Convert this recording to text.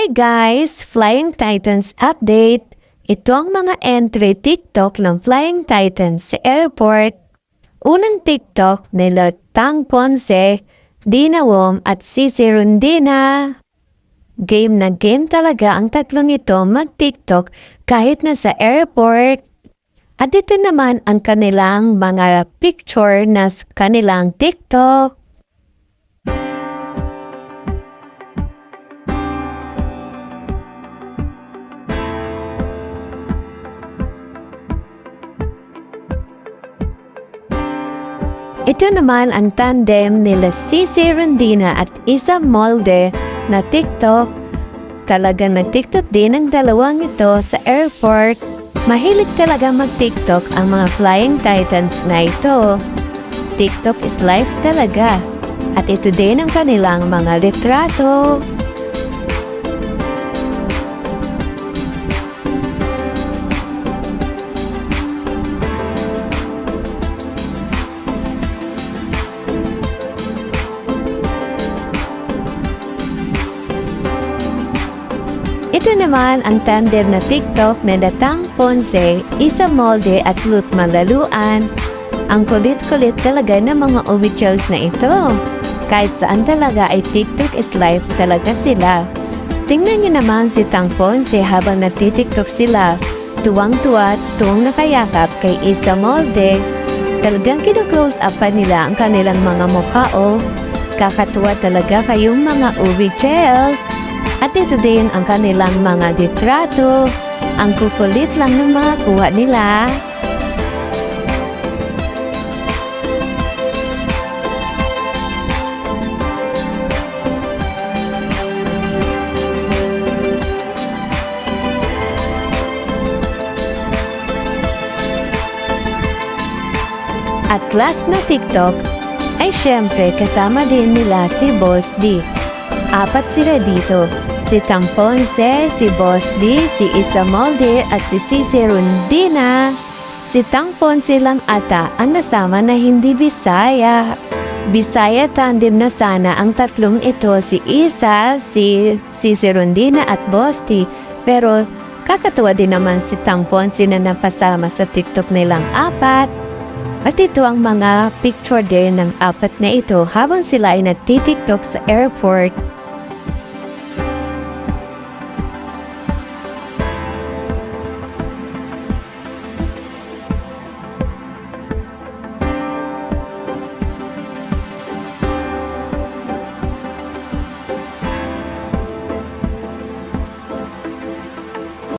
Hi guys! Flying Titans update! Ito ang mga entry TikTok ng Flying Titans sa airport. Unang TikTok nila Tang Ponce, Dina Wom at Cici Rondina. Game na game talaga ang tatlong ito mag-TikTok kahit nasa airport. At ito naman ang kanilang mga picture na kanilang TikTok. Ito naman ang tandem nila Cici Rondina at Isa Molde na TikTok. Talagang nag-TikTok din ang dalawang ito sa airport. Mahilig talaga mag-TikTok ang mga Flying Titans na ito. TikTok is life talaga. At ito din ang kanilang mga litrato. Ito naman ang tandem na TikTok na Tang Ponce, Isa Molde at Lut Malaluan. Ang kulit-kulit talaga ng mga officials na ito. Kahit saan talaga ay TikTok is life talaga sila. Tingnan niyo naman si Tang Ponce habang nagtitiktok sila. Tuwang-tuwa, tuwang nakayakap kay Isa Molde. Talagang kino-close up pa nila ang kanilang mga mukha o. Kakatuwa talaga kayong mga officials. At ito din ang kanilang mga litrato. Ang kukulit lang ng mga kuha nila. At last na TikTok ay syempre kasama din nila si Boss D. Apat sila dito. Si Tang Ponce, si Boss D, si Isa Molde at si Cici Rondina. Si Tang Ponce lang ata ang nasama na hindi Bisaya. Bisaya tandem na sana ang tatlong ito, si Isa, si Cici Rondina at Boss D. Pero kakatuwa din naman si Tang Ponce na napasama sa TikTok nilang apat. At ito ang mga picture din ng apat na ito habang sila ay nagtitiktok sa airport.